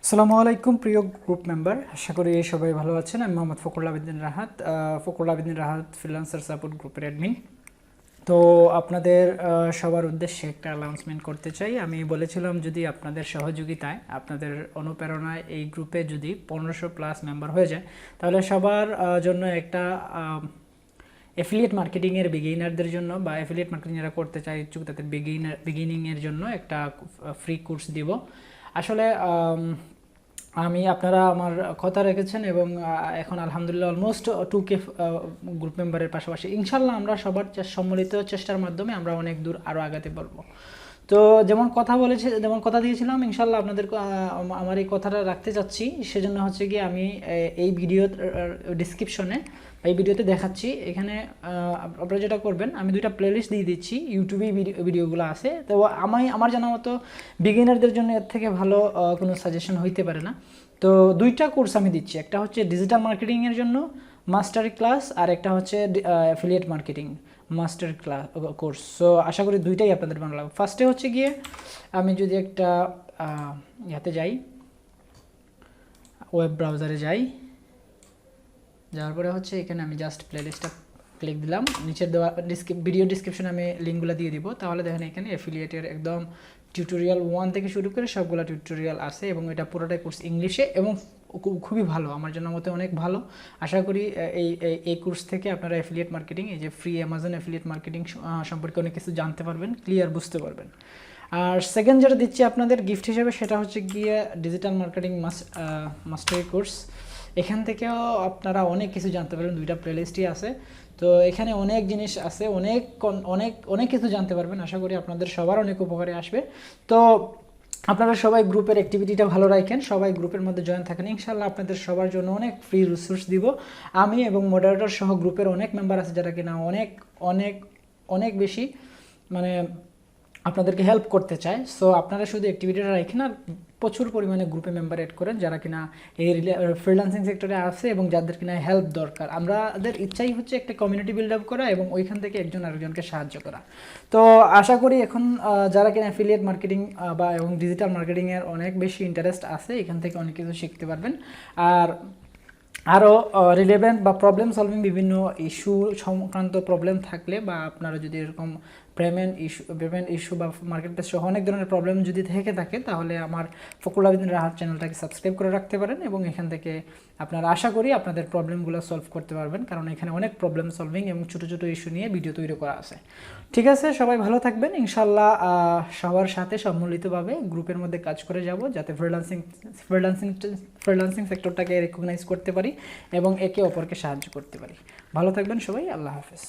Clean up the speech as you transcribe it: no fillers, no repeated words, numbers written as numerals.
আসসালামু আলাইকুম প্রিয় গ্রুপ মেম্বার, আশা করি সবাই ভালো আছেন। আমি মোহাম্মদ ফখরুল আবেদিন রাহাত, ফ্রিল্যান্সার সাপোর্ট গ্রুপের অ্যাডমিন। তো আপনাদের সবার উদ্দেশ্যে একটা অ্যানাউন্সমেন্ট করতে চাই। আমি বলেছিলাম যদি আপনাদের সহযোগিতায়, আপনাদের অনুপ্রেরণায় এই গ্রুপে যদি 1500+ মেম্বার হয়ে যায়, তাহলে সবার জন্য একটা অ্যাফিলিয়েট মার্কেটিংয়ের বিগিনারদের জন্য বা অ্যাফিলিয়েট মার্কেটিং যারা করতে চায় ইচ্ছুক, তাদের বিগিনিংয়ের জন্য একটা ফ্রি কোর্স দিব। আসলে আপনারা আমার কথা রেখেছেন এবং এখন আলহামদুলিল্লাহ অলমোস্ট 2K গ্রুপ মেম্বারের পাশাপাশি ইনশাল্লাহ আমরা সবার সম্মিলিত চেষ্টার মাধ্যমে আমরা অনেক দূর আরও আগাতে পারবো। তো যেমন কথা দিয়েছিলাম ইনশাল্লাহ আপনাদের আমার এই কথাটা রাখতে চাচ্ছি। সেজন্য হচ্ছে কি আমি এই ডিসক্রিপশনে এই ভিডিওতে দেখাচ্ছি। এখানে আপনারা যেটা করবেন, আমি 2টা প্লেলিস্ট দিয়ে দিচ্ছি, ইউটিউবে ভিডিওগুলো আছে। তো আমার জানা মতো বিগিনারদের জন্য এর থেকে ভালো কোনো সাজেশন হইতে পারে না। তো 2টা কোর্স আমি দিচ্ছি, একটা হচ্ছে ডিজিটাল মার্কেটিংয়ের জন্য মাস্টার ক্লাস, আর একটা হচ্ছে affiliate marketing master class course. So আশা করি 2টাই আপনাদের ভালো লাগবে। ফার্স্টে হচ্ছে গিয়ে আমি যদি একটা ইয়াতে যাই, ওয়েব ব্রাউজারে যাওয়ার পরে হচ্ছে এখানে আমি জাস্ট প্লেলিস্টটা ক্লিক দিলাম। নিচের দেওয়া ভিডিও ডিসক্রিপশনে আমি লিঙ্কগুলো দিয়ে দিব। তাহলে দেখেন এখানে অ্যাফিলিয়েটের একদম টিউটোরিয়াল 1 থেকে শুরু করে সবগুলো টিউটোরিয়াল আছে এবং এটা পুরোটাই কোর্স ইংলিশে এবং খুবই ভালো, আমার জন্য মতে অনেক ভালো। আশা করি এই কোর্স থেকে আপনারা অ্যাফিলিয়েট মার্কেটিং, এই যে ফ্রি অ্যামাজন অ্যাফিলিয়েট মার্কেটিং সম্পর্কে অনেক কিছু জানতে পারবেন, ক্লিয়ার বুঝতে পারবেন। আর সেকেন্ড যেটা দিচ্ছি আপনাদের গিফট হিসেবে, সেটা হচ্ছে গিয়ে ডিজিটাল মার্কেটিং মাস্টারি কোর্স। এখান থেকেও আপনারা অনেক কিছু জানতে পারবেন, 2টা প্লেলিস্টই আছে। তো এখানে অনেক জিনিস আছে, অনেক অনেক অনেক কিছু জানতে পারবেন। আশা করি আপনাদের সবার অনেক উপকারে আসবে। তো আপনারা সবাই গ্রুপের অ্যাক্টিভিটিটা ভালো রাখেন, সবাই গ্রুপের মধ্যে জয়েন থাকেন। ইনশাল্লাহ আপনাদের সবার জন্য অনেক ফ্রি রিসোর্স দিব আমি এবং মডারেটর সহ গ্রুপের অনেক মেম্বার আছে যারা কিনা অনেক অনেক অনেক বেশি মানে আপনাদেরকে হেল্প করতে চায়। সো আপনারা শুধু অ্যাক্টিভিটিটা রাখেন আর প্রচুর পরিমাণে গ্রুপে মেম্বার এড করেন যারা কিনা এই ফ্রিল্যান্সিং সেক্টরে আছে এবং যাদের কিনা হেল্প দরকার। আমাদের ইচ্ছাই হচ্ছে একটা কমিউনিটি বিল্ড আপ করা এবং ওইখান থেকে একজন আরেকজনকে সাহায্য করা। তো আশা করি এখন যারা কিনা অ্যাফিলিয়েট মার্কেটিং বা এবং ডিজিটাল মার্কেটিংয়ের অনেক বেশি ইন্টারেস্ট আছে, এখান থেকে অনেক কিছু শিখতে পারবেন। আর আরও রিলেভেন্ট বা প্রবলেম সলভিং বিভিন্ন ইস্যু সংক্রান্ত প্রবলেম থাকলে বা আপনারা যদি এরকম পেমেন্ট ইস্যু বা মার্কেট প্লেস সহ অনেক ধরনের প্রবলেম যদি থেকে থাকে, তাহলে আমার ফখরুল আবেদিন রাহাত চ্যানেলটাকে সাবস্ক্রাইব করে রাখতে পারেন এবং এখান থেকে আপনারা আশা করি আপনাদের প্রবলেমগুলো সলভ করতে পারবেন, কারণ এখানে অনেক প্রবলেম সলভিং এবং ছোটো ছোটো ইস্যু নিয়ে ভিডিও তৈরি করা আছে। ঠিক আছে, সবাই ভালো থাকবেন। ইনশাল্লাহ সবার সাথে সম্মিলিতভাবে গ্রুপের মধ্যে কাজ করে যাব, যাতে ফ্রিল্যান্সিং সেক্টরটাকে রেকগনাইজ করতে পারি এবং একে অপরকে সাহায্য করতে পারি। ভালো থাকবেন সবাই, আল্লাহ হাফেজ।